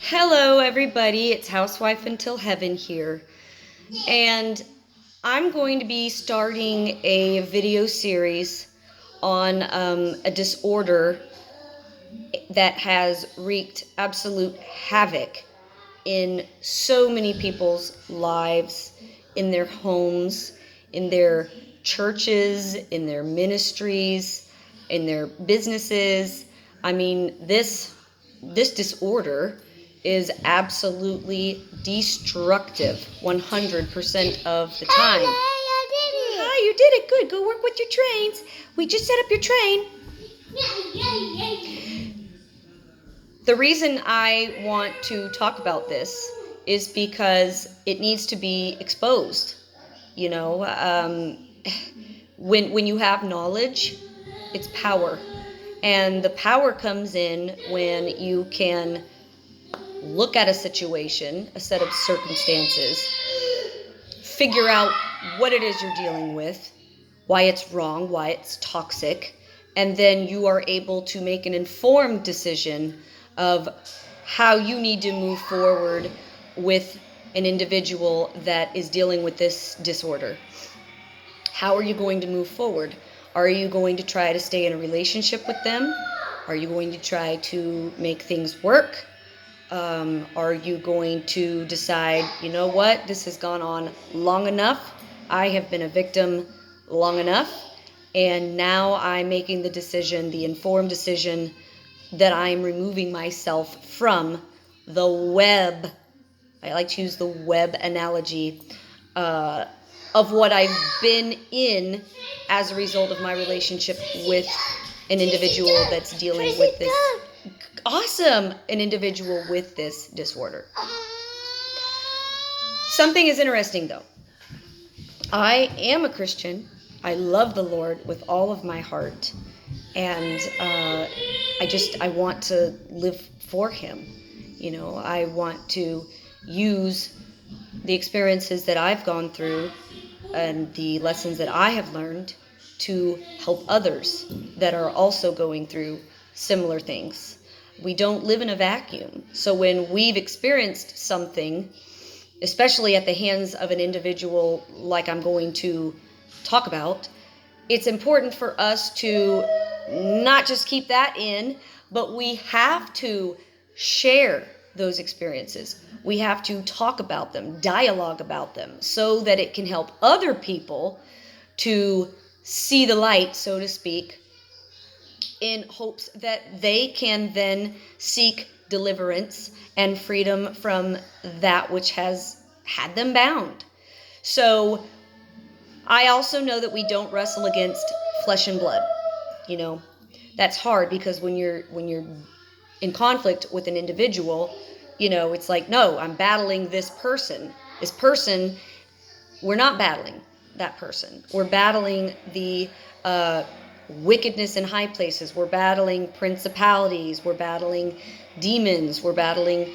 Hello, everybody. It's Housewife Until Heaven here. And I'm going to be starting a video series on a disorder that has wreaked absolute havoc in so many people's lives, in their homes, in their churches, in their ministries, in their businesses. I mean, this disorder is absolutely destructive 100% of the time. Hi, you did it. Good. Go work with your trains. We just set up your train. The reason I want to talk about this is because it needs to be exposed. You know, when you have knowledge, it's power. And the power comes in when you can look at a situation, a set of circumstances, figure out what it is you're dealing with, why it's wrong, why it's toxic, and then you are able to make an informed decision of how you need to move forward with an individual that is dealing with this disorder. How are you going to move forward? Are you going to try to stay in a relationship with them? Are you going to try to make things work? Are you going to decide, you know what, this has gone on long enough. I have been a victim long enough. And now I'm making the decision, the informed decision, that I'm removing myself from the web. I like to use the web analogy of what I've been in as a result of my relationship with an individual that's dealing with this. Awesome! An individual with this disorder. Something is interesting, though. I am a Christian. I love the Lord with all of my heart. And I want to live for Him. You know, I want to use the experiences that I've gone through and the lessons that I have learned to help others that are also going through similar things. We don't live in a vacuum. So when we've experienced something, especially at the hands of an individual like I'm going to talk about, it's important for us to not just keep that in, but we have to share those experiences. We have to talk about them, dialogue about them, so that it can help other people to see the light, so to speak, in hopes that they can then seek deliverance and freedom from that which has had them bound. So I also know that we don't wrestle against flesh and blood. You know, that's hard because when you're in conflict with an individual, you know, it's like, no, I'm battling this person. This person, we're not battling that person. We're battling the wickedness in high places. We're battling principalities. We're battling demons. We're battling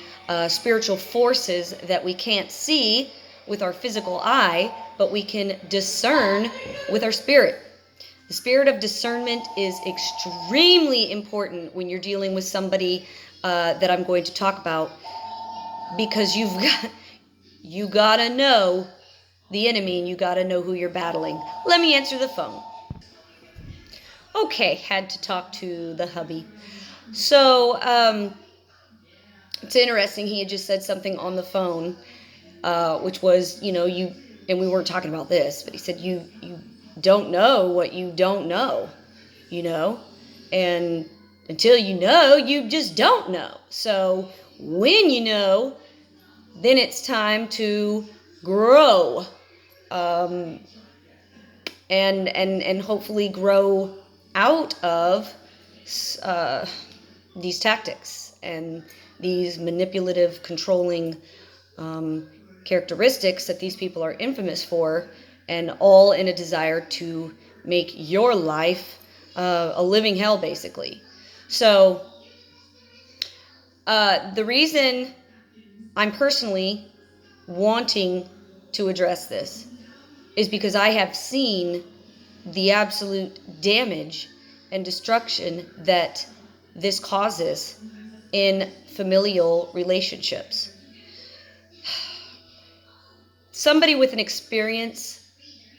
spiritual forces that we can't see with our physical eye, but we can discern with our spirit. The spirit of discernment is extremely important when you're dealing with somebody that I'm going to talk about, because you gotta know the enemy and you gotta know who you're battling. Let me answer the phone. Okay, had to talk to the hubby. So, it's interesting, he had just said something on the phone, which was, you know, and we weren't talking about this, but he said, you don't know what you don't know, you know? And until you know, you just don't know. So, when you know, then it's time to grow, and hopefully grow out of these tactics and these manipulative, controlling characteristics that these people are infamous for, and all in a desire to make your life a living hell, basically. So the reason I'm personally wanting to address this is because I have seen the absolute damage and destruction that this causes in familial relationships. Somebody with an experience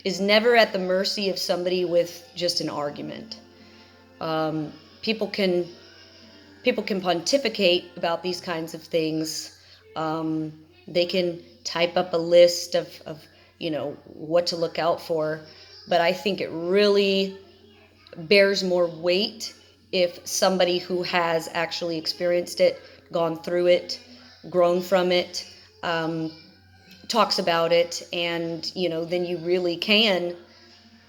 is never at the mercy of somebody with just an argument. People can pontificate about these kinds of things. They can type up a list of what to look out for, but I think it really bears more weight if somebody who has actually experienced it, gone through it, grown from it, talks about it, and then you really can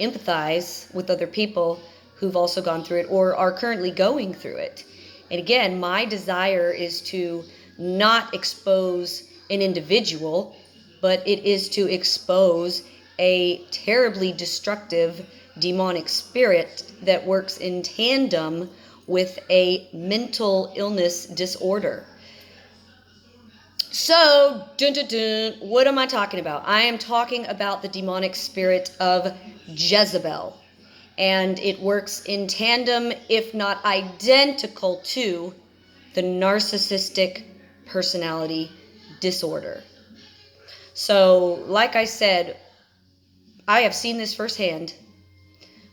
empathize with other people who've also gone through it or are currently going through it. And again, my desire is to not expose an individual, but it is to expose a terribly destructive demonic spirit that works in tandem with a mental illness disorder. So, what am I talking about? I am talking about the demonic spirit of Jezebel. And it works in tandem, if not identical to, the narcissistic personality disorder. So, like I said, I have seen this firsthand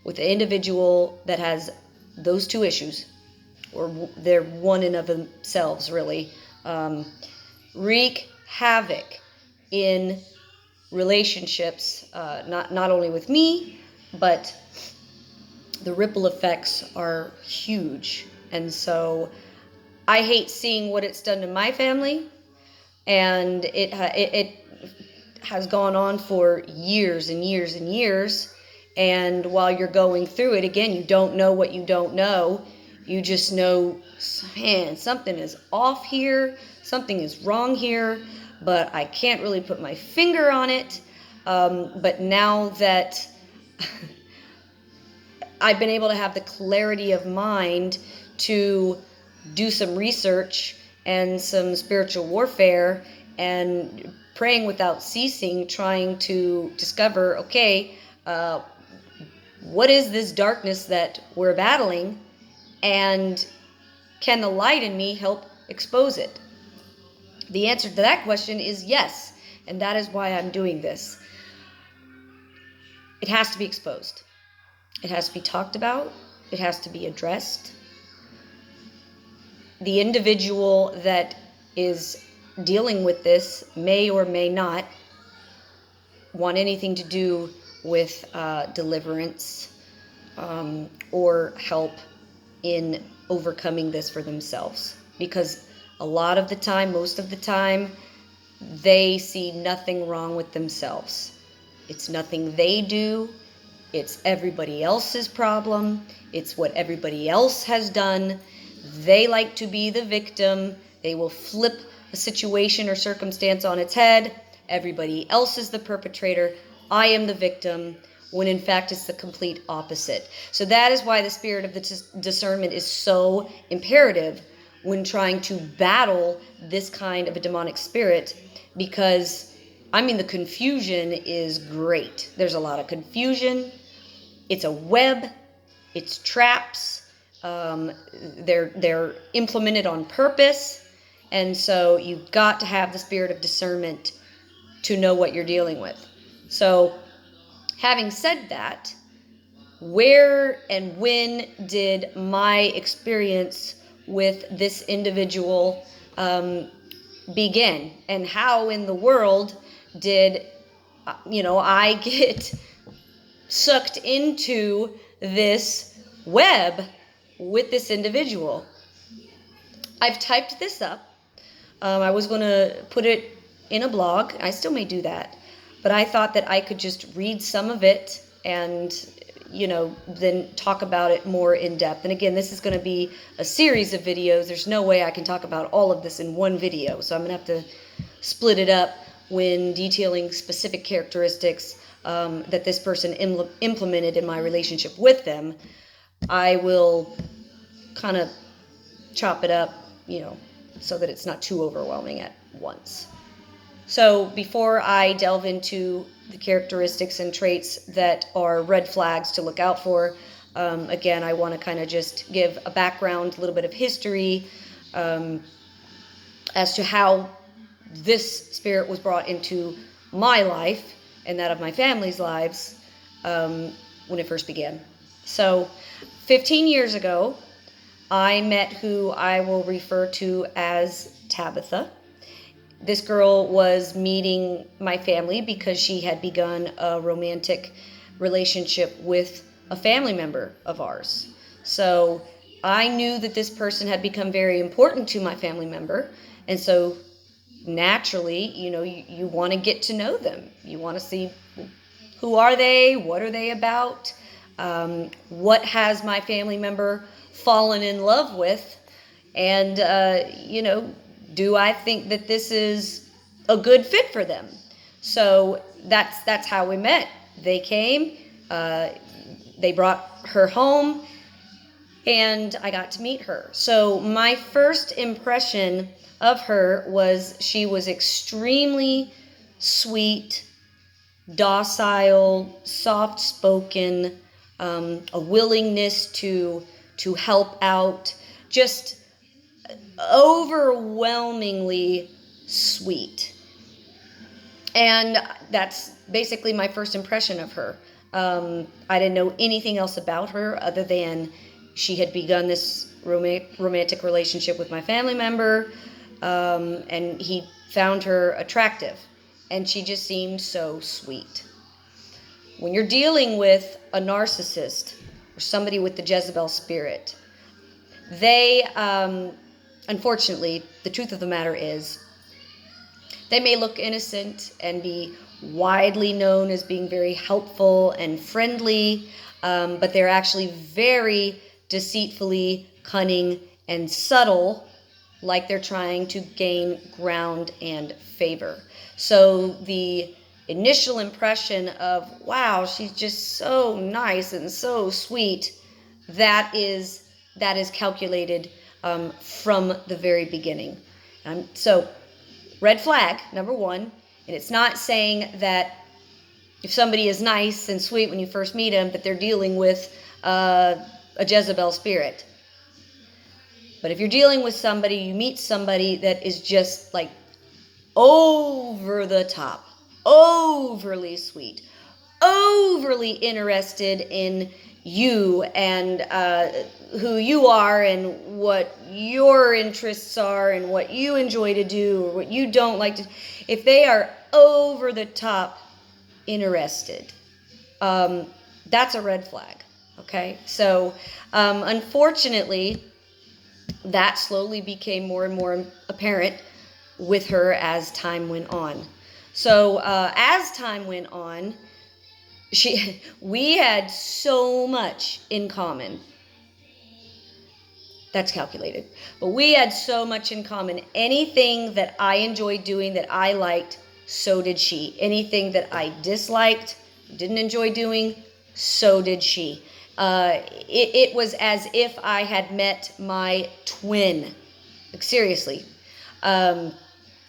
with an individual that has those two issues, or they're one in of themselves, really, wreak havoc in relationships, not only with me, but the ripple effects are huge. And so I hate seeing what it's done to my family, and it has gone on for years and years and years. And while you're going through it, again, you don't know what you don't know. You just know, man, something is off here, something is wrong here, but I can't really put my finger on it. But now that I've been able to have the clarity of mind to do some research and some spiritual warfare and praying without ceasing, trying to discover, okay, what is this darkness that we're battling, and can the light in me help expose it? The answer to that question is yes, and that is why I'm doing this. It has to be exposed. It has to be talked about. It has to be addressed. The individual that is dealing with this may or may not want anything to do with deliverance or help in overcoming this for themselves. Because a lot of the time, most of the time, they see nothing wrong with themselves. It's nothing they do. It's everybody else's problem. It's what everybody else has done. They like to be the victim. They will flip a situation or circumstance on its head. Everybody else is the perpetrator. I am the victim, when in fact it's the complete opposite. So that is why the spirit of the discernment is so imperative when trying to battle this kind of a demonic spirit, because, the confusion is great. There's a lot of confusion. It's a web. It's traps. They're implemented on purpose. And so you've got to have the spirit of discernment to know what you're dealing with. So, having said that, where and when did my experience with this individual begin? And how in the world did, I get sucked into this web with this individual? I've typed this up. I was going to put it in a blog. I still may do that. But I thought that I could just read some of it and, then talk about it more in depth. And again, this is going to be a series of videos. There's no way I can talk about all of this in one video. So I'm going to have to split it up when detailing specific characteristics that this person implemented in my relationship with them. I will kind of chop it up, so that it's not too overwhelming at once. So before I delve into the characteristics and traits that are red flags to look out for, again, I want to kind of just give a background, a little bit of history, as to how this spirit was brought into my life and that of my family's lives when it first began. So 15 years ago, I met who I will refer to as Tabitha. This girl was meeting my family because she had begun a romantic relationship with a family member of ours. So I knew that this person had become very important to my family member. And so naturally, you want to get to know them. You want to see who are they? What are they about? What has my family member fallen in love with? And, do I think that this is a good fit for them? So that's how we met. They came, they brought her home, and I got to meet her. So my first impression of her was she was extremely sweet, docile, soft-spoken, a willingness to help out, just overwhelmingly sweet. And that's basically my first impression of her. I didn't know anything else about her other than she had begun this romantic relationship with my family member, and he found her attractive, and she just seemed so sweet. When you're dealing with a narcissist or somebody with the Jezebel spirit, they, unfortunately, the truth of the matter is, they may look innocent and be widely known as being very helpful and friendly, but they're actually very deceitfully cunning and subtle, like they're trying to gain ground and favor. So the initial impression of, wow, she's just so nice and so sweet, that is calculated from the very beginning. So red flag, number one, and it's not saying that if somebody is nice and sweet when you first meet them, that they're dealing with a Jezebel spirit. But if you're dealing with somebody, you meet somebody that is just like over the top, overly sweet, overly interested in you and who you are and what your interests are and what you enjoy to do or what you don't like to. If they are over the top interested, that's a red flag. Okay, so unfortunately, that slowly became more and more apparent with her as time went on. So as time went on, we had so much in common. That's calculated. But we had so much in common. Anything that I enjoyed doing that I liked, so did she. Anything that I disliked, didn't enjoy doing, so did she. It was as if I had met my twin. Like, seriously. I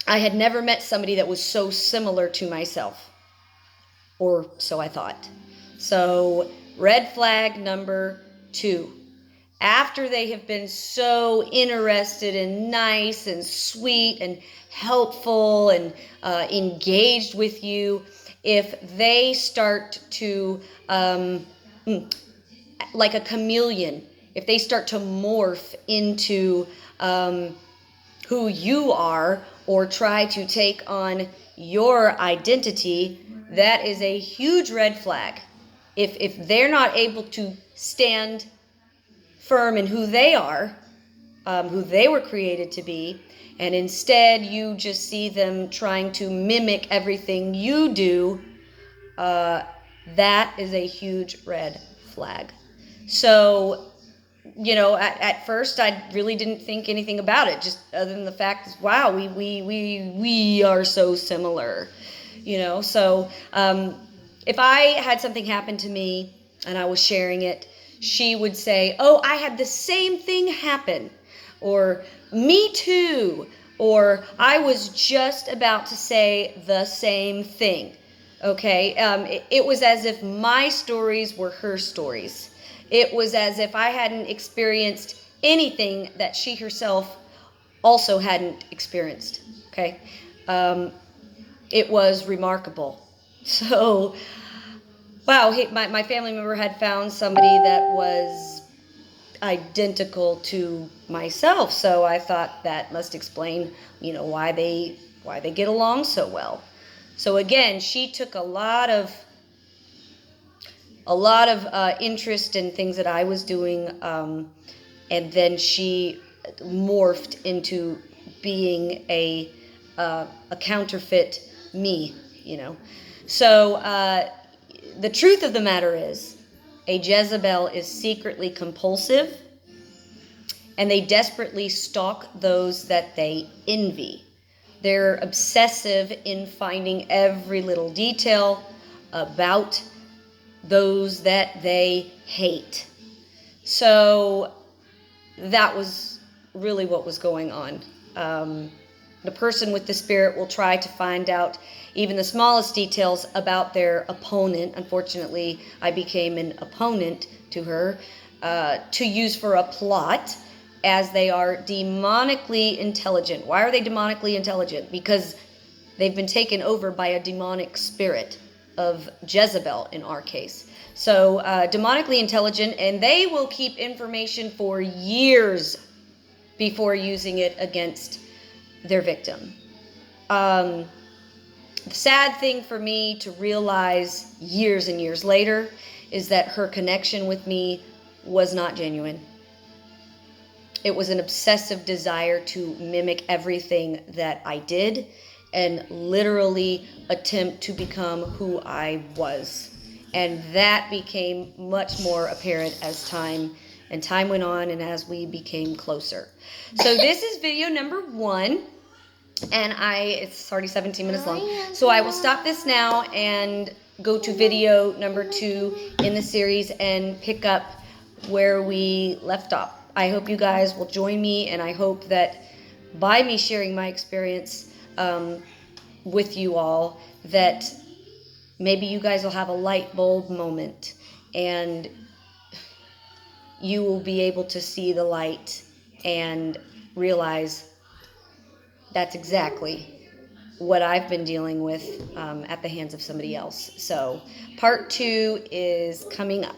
had never met somebody that was so similar to myself. Or so I thought. So, red flag number 2. After they have been so interested and nice and sweet and helpful and engaged with you, if they start to, like a chameleon, if they start to morph into who you are or try to take on your identity, that is a huge red flag. If they're not able to stand firm in who they are, who they were created to be, and instead you just see them trying to mimic everything you do, that is a huge red flag. So, at first I really didn't think anything about it, just other than the fact, wow, we are so similar, So if I had something happen to me and I was sharing it, she would say, oh, I had the same thing happen, or me too, or I was just about to say the same thing. Okay, it was as if my stories were her stories. It was as if I hadn't experienced anything that she herself also hadn't experienced. Okay. It was remarkable. So, wow, my family member had found somebody that was identical to myself. So I thought that must explain, why they get along so well. So again, she took a lot of interest in things that I was doing, and then she morphed into being a counterfeit me. So the truth of the matter is, a Jezebel is secretly compulsive, and they desperately stalk those that they envy. They're obsessive in finding every little detail about those that they hate. So that was really what was going on. The person with the spirit will try to find out even the smallest details about their opponent. Unfortunately, I became an opponent to her, to use for a plot, as they are demonically intelligent. Why are they demonically intelligent? Because they've been taken over by a demonic spirit of Jezebel in our case. So demonically intelligent, and they will keep information for years before using it against their victim. The sad thing for me to realize years and years later is that her connection with me was not genuine. It was an obsessive desire to mimic everything that I did and literally attempt to become who I was. And that became much more apparent as time went on and as we became closer. So this is video number 1. And it's already 17 minutes long. So I will stop this now and go to video number 2 in the series and pick up where we left off. I hope you guys will join me, and I hope that by me sharing my experience with you all, that maybe you guys will have a light bulb moment and you will be able to see the light and realize that's exactly what I've been dealing with at the hands of somebody else. So part 2 is coming up.